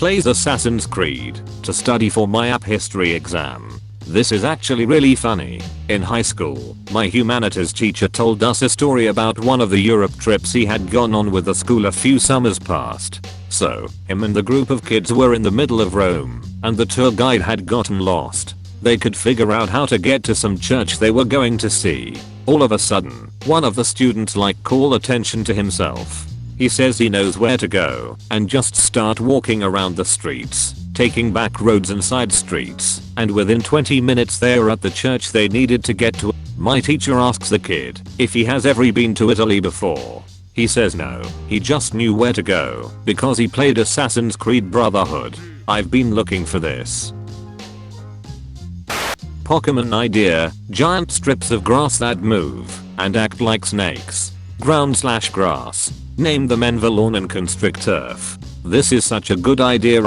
plays Assassin's Creed to study for my app history exam. This is actually really funny. In high school, my humanities teacher told us a story about one of the Europe trips he had gone on with the school a few summers past. So, him and the group of kids were in the middle of Rome, and the tour guide had gotten lost. They could figure out how to get to some church they were going to see. All of a sudden, one of the students call attention to himself. He says he knows where to go and just start walking around the streets, taking back roads and side streets, and within 20 minutes they are at the church they needed to get to. My teacher asks the kid if he has ever been to Italy before. He says no, he just knew where to go because he played Assassin's Creed Brotherhood. I've been looking for this. Pokemon idea, giant strips of grass that move and act like snakes. Ground/grass. Name them Envalorn and Constricturf. This is such a good idea.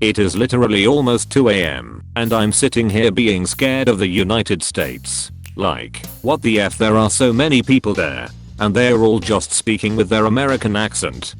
It is literally almost 2 AM and I'm sitting here being scared of the United States. What the F, there are so many people there and they're all just speaking with their American accent.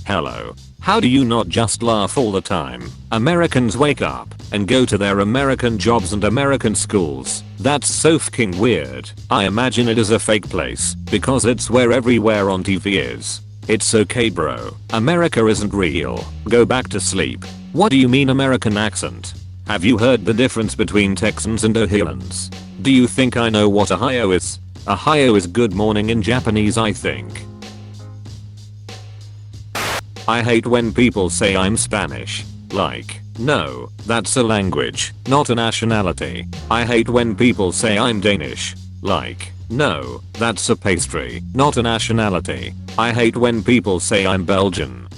Hello. How do you not just laugh all the time? Americans wake up and go to their American jobs and American schools. That's so fucking weird. I imagine it is a fake place because it's where everywhere on TV is. It's okay bro. America isn't real. Go back to sleep. What do you mean American accent? Have you heard the difference between Texans and Ohioans? Do you think I know what Ohio is? Ohio is good morning in Japanese, I think. I hate when people say I'm Spanish. No, that's a language, not a nationality. I hate when people say I'm Danish. No, that's a pastry, not a nationality. I hate when people say I'm Belgian.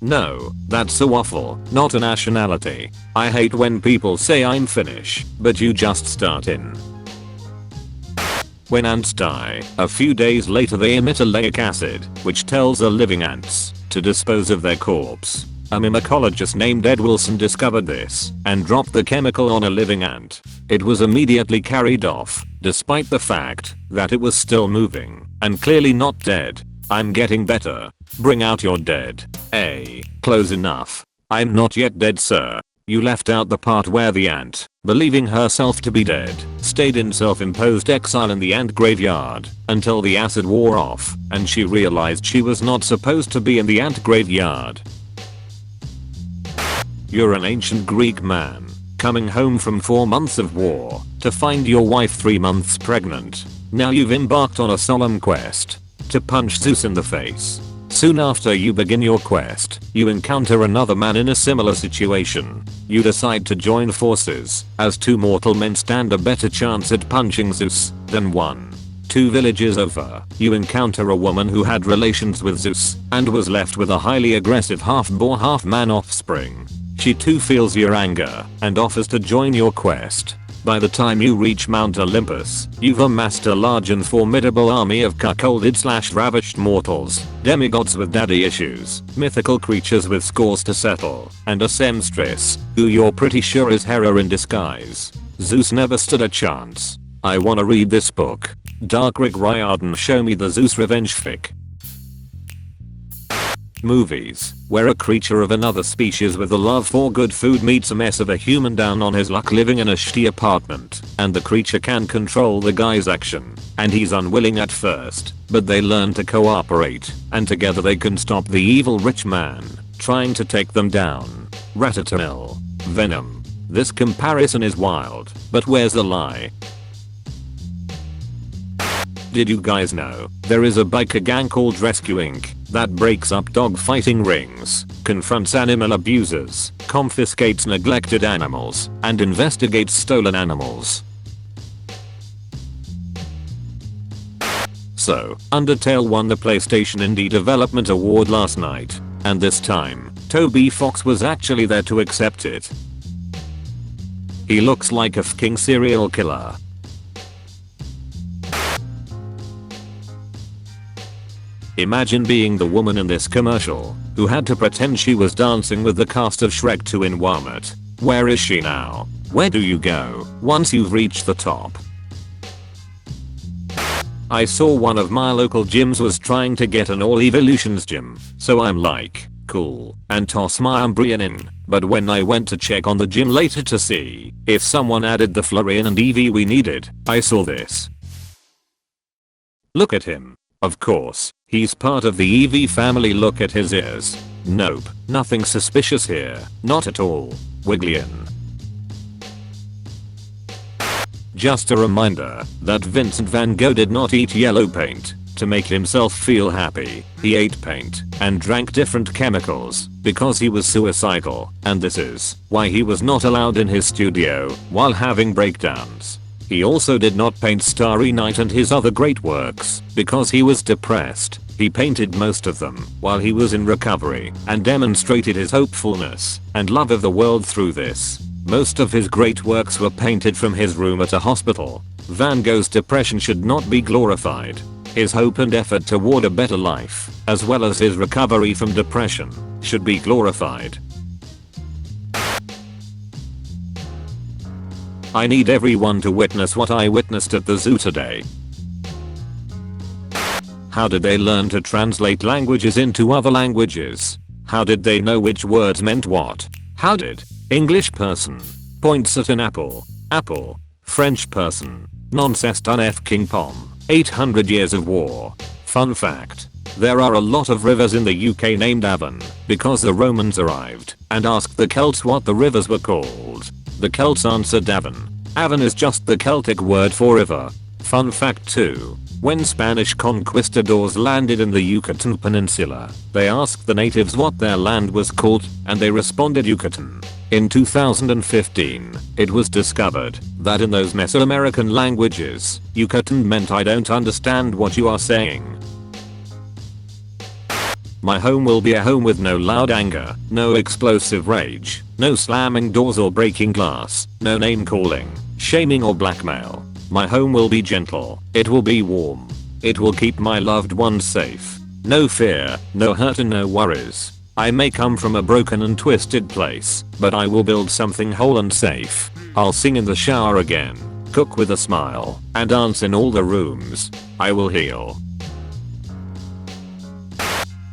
No, that's a waffle, not a nationality. I hate when people say I'm Finnish, but you just start in. When ants die, a few days later they emit a lactic acid, which tells the living ants to dispose of their corpse. A mycologist named Ed Wilson discovered this and dropped the chemical on a living ant. It was immediately carried off, despite the fact that it was still moving and clearly not dead. I'm getting better. Bring out your dead. Close enough. I'm not yet dead, sir. You left out the part where the ant, believing herself to be dead, stayed in self-imposed exile in the ant graveyard until the acid wore off and she realized she was not supposed to be in the ant graveyard. You're an ancient Greek man coming home from 4 months of war to find your wife 3 months pregnant. Now you've embarked on a solemn quest to punch Zeus in the face. Soon after you begin your quest, you encounter another man in a similar situation. You decide to join forces, as 2 mortal men stand a better chance at punching Zeus than 1. 2 villages over, you encounter a woman who had relations with Zeus and was left with a highly aggressive half-boar half-man offspring. She too feels your anger and offers to join your quest. By the time you reach Mount Olympus, you've amassed a large and formidable army of cuckolded/ravished mortals, demigods with daddy issues, mythical creatures with scores to settle, and a seamstress, who you're pretty sure is Hera in disguise. Zeus never stood a chance. I wanna read this book. Dark Rick Riordan, show me the Zeus revenge fic. Movies, where a creature of another species with a love for good food meets a mess of a human down on his luck living in a shitty apartment, and the creature can control the guy's action, and he's unwilling at first, but they learn to cooperate, and together they can stop the evil rich man trying to take them down. Ratatouille. Venom. This comparison is wild, but where's the lie? Did you guys know there is a biker gang called Rescue Inc. that breaks up dog fighting rings, confronts animal abusers, confiscates neglected animals, and investigates stolen animals? So, Undertale won the PlayStation Indie Development Award last night, and this time, Toby Fox was actually there to accept it. He looks like a fucking serial killer. Imagine being the woman in this commercial who had to pretend she was dancing with the cast of Shrek 2 in Walmart. Where is she now? Where do you go once you've reached the top? I saw one of my local gyms was trying to get an all evolutions gym, so I'm like, cool, and toss my Umbrian in, but when I went to check on the gym later to see if someone added the Florian and EV we needed, I saw this. Look at him. Of course, he's part of the EV family. Look at his ears. Nope, nothing suspicious here, not at all. Wigglian. Just a reminder that Vincent van Gogh did not eat yellow paint to make himself feel happy. He ate paint and drank different chemicals because he was suicidal, and this is why he was not allowed in his studio while having breakdowns. He also did not paint Starry Night and his other great works because he was depressed. He painted most of them while he was in recovery and demonstrated his hopefulness and love of the world through this. Most of his great works were painted from his room at a hospital. Van Gogh's depression should not be glorified. His hope and effort toward a better life, as well as his recovery from depression, should be glorified. I need everyone to witness what I witnessed at the zoo today. How did they learn to translate languages into other languages? How did they know which words meant what? How did English person points at an apple, apple, French person, nonsense done f king pom, 800 years of war. Fun fact, there are a lot of rivers in the UK named Avon because the Romans arrived and asked the Celts what the rivers were called. The Celts answered Avon. Avon is just the Celtic word for river. Fun fact 2. When Spanish conquistadors landed in the Yucatan Peninsula, they asked the natives what their land was called, and they responded Yucatan. In 2015, it was discovered that in those Mesoamerican languages, Yucatan meant I don't understand what you are saying. My home will be a home with no loud anger, no explosive rage, no slamming doors or breaking glass, no name calling, shaming or blackmail. My home will be gentle, it will be warm. It will keep my loved ones safe. No fear, no hurt and no worries. I may come from a broken and twisted place, but I will build something whole and safe. I'll sing in the shower again, cook with a smile, and dance in all the rooms. I will heal.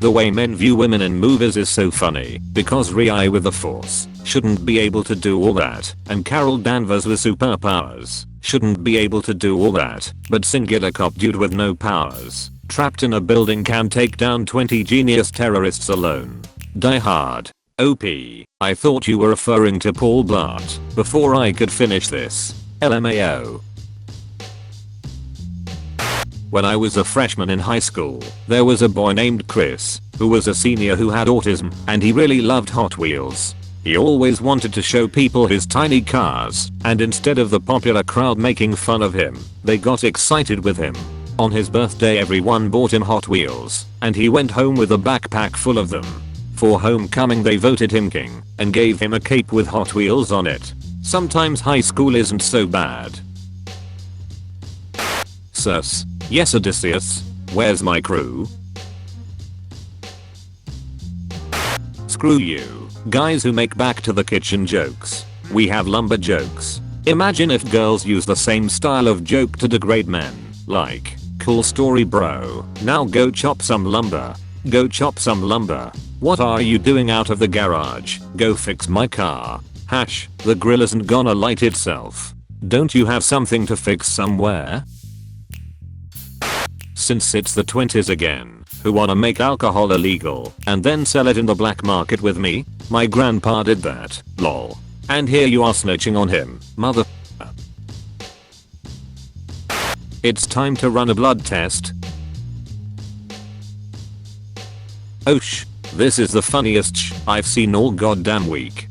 The way men view women in movies is so funny, because Rhea with the Force shouldn't be able to do all that, and Carol Danvers with superpowers shouldn't be able to do all that, but singular cop dude with no powers, trapped in a building can take down 20 genius terrorists alone. Die Hard. OP. I thought you were referring to Paul Blart before I could finish this. LMAO. When I was a freshman in high school, there was a boy named Chris, who was a senior who had autism, and he really loved Hot Wheels. He always wanted to show people his tiny cars, and instead of the popular crowd making fun of him, they got excited with him. On his birthday everyone bought him Hot Wheels, and he went home with a backpack full of them. For homecoming they voted him king, and gave him a cape with Hot Wheels on it. Sometimes high school isn't so bad. Sus. Yes Odysseus. Where's my crew? Screw you, guys who make back to the kitchen jokes. We have lumber jokes. Imagine if girls use the same style of joke to degrade men. Like, cool story bro, now go chop some lumber. Go chop some lumber. What are you doing out of the garage? Go fix my car. Hash, the grill isn't gonna light itself. Don't you have something to fix somewhere? Since it's the 20s again, who wanna make alcohol illegal and then sell it in the black market with me? My grandpa did that, lol. And here you are snitching on him, mother. It's time to run a blood test. Oh this is the funniest I've seen all goddamn week.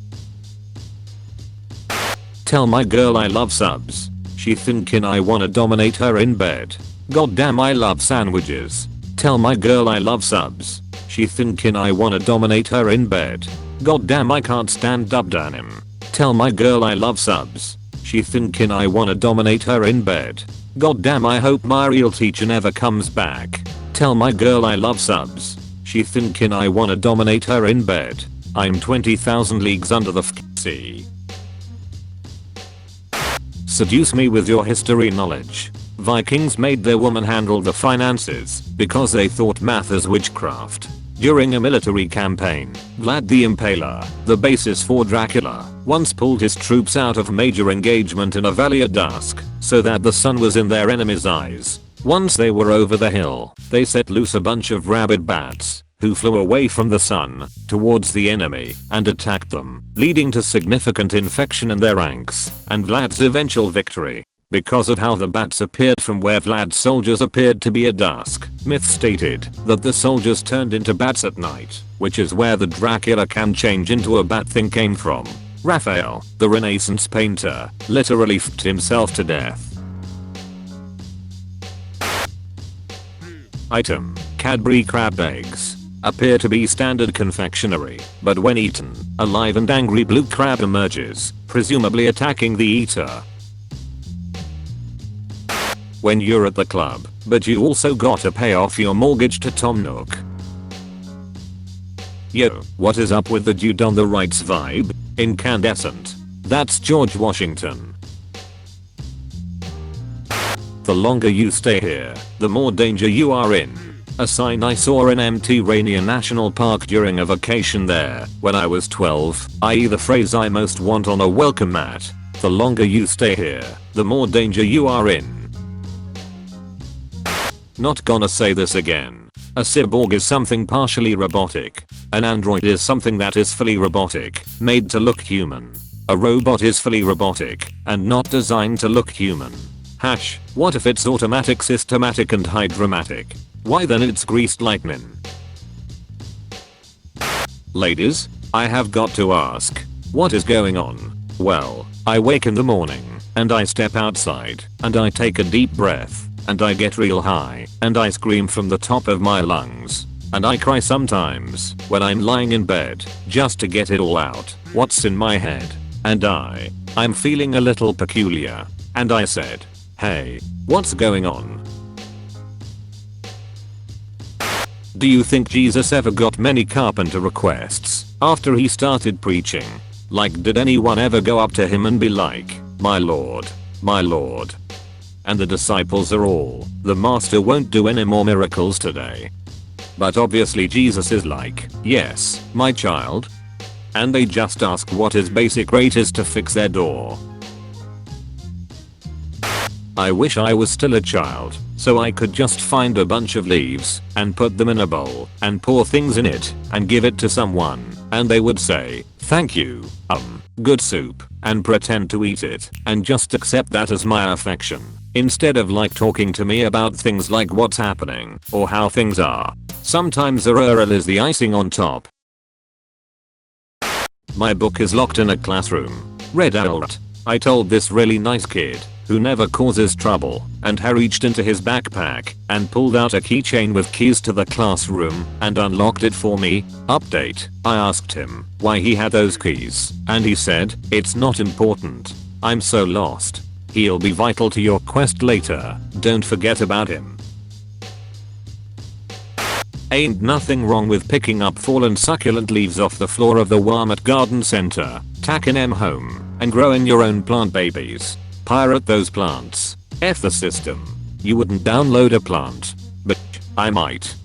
Tell my girl I love subs. She thinking I wanna dominate her in bed. Goddamn I love sandwiches. Tell my girl I love subs. She thinking I wanna dominate her in bed. Goddamn I can't stand up denim. Tell my girl I love subs. She thinking I wanna dominate her in bed. Goddamn I hope my real teacher never comes back. Tell my girl I love subs. She thinking I wanna dominate her in bed. I'm 20,000 leagues under the sea. Seduce me with your history knowledge. Vikings made their woman handle the finances because they thought math is witchcraft. During a military campaign, Vlad the Impaler, the basis for Dracula, once pulled his troops out of major engagement in a valley at dusk so that the sun was in their enemies' eyes. Once they were over the hill, they set loose a bunch of rabid bats who flew away from the sun towards the enemy and attacked them, leading to significant infection in their ranks and Vlad's eventual victory. Because of how the bats appeared from where Vlad's soldiers appeared to be at dusk, myth stated that the soldiers turned into bats at night, which is where the Dracula can change into a bat thing came from. Raphael, the Renaissance painter, literally f***ed himself to death. Item: Cadbury crab eggs. Appear to be standard confectionery, but when eaten, a live and angry blue crab emerges, presumably attacking the eater. When you're at the club, but you also gotta pay off your mortgage to Tom Nook. Yo, what is up with the dude on the right's vibe? Incandescent. That's George Washington. The longer you stay here, the more danger you are in. A sign I saw in Mt. Rainier National Park during a vacation there when I was 12, i.e. the phrase I most want on a welcome mat. The longer you stay here, the more danger you are in. Not gonna say this again. A cyborg is something partially robotic. An android is something that is fully robotic, made to look human. A robot is fully robotic and not designed to look human. What if it's automatic, systematic and hydromatic? Why then it's greased lightning. Ladies, I have got to ask, what is going on? Well, I wake in the morning and I step outside and I take a deep breath and I get real high and I scream from the top of my lungs and I cry sometimes when I'm lying in bed just to get it all out, what's in my head. And I'm feeling a little peculiar and I said, hey, what's going on? Do you think Jesus ever got many carpenter requests after he started preaching? Like, did anyone ever go up to him and be like, my Lord, my Lord? And the disciples are all, the master won't do any more miracles today. But obviously Jesus is like, yes, my child. And they just ask what his basic rate is to fix their door. I wish I was still a child, so I could just find a bunch of leaves and put them in a bowl and pour things in it and give it to someone and they would say, thank you, good soup, and pretend to eat it and just accept that as my affection. Instead of like talking to me about things like what's happening or how things are. Sometimes the rural is the icing on top. My book is locked in a classroom. Red alert. I told this really nice kid who never causes trouble and he reached into his backpack and pulled out a keychain with keys to the classroom and unlocked it for me. Update. I asked him why he had those keys and he said, it's not important. I'm so lost. He'll be vital to your quest later. Don't forget about him. Ain't nothing wrong with picking up fallen succulent leaves off the floor of the Walmart garden center, tacking them home, and growing your own plant babies. Pirate those plants. F the system. You wouldn't download a plant. But I might.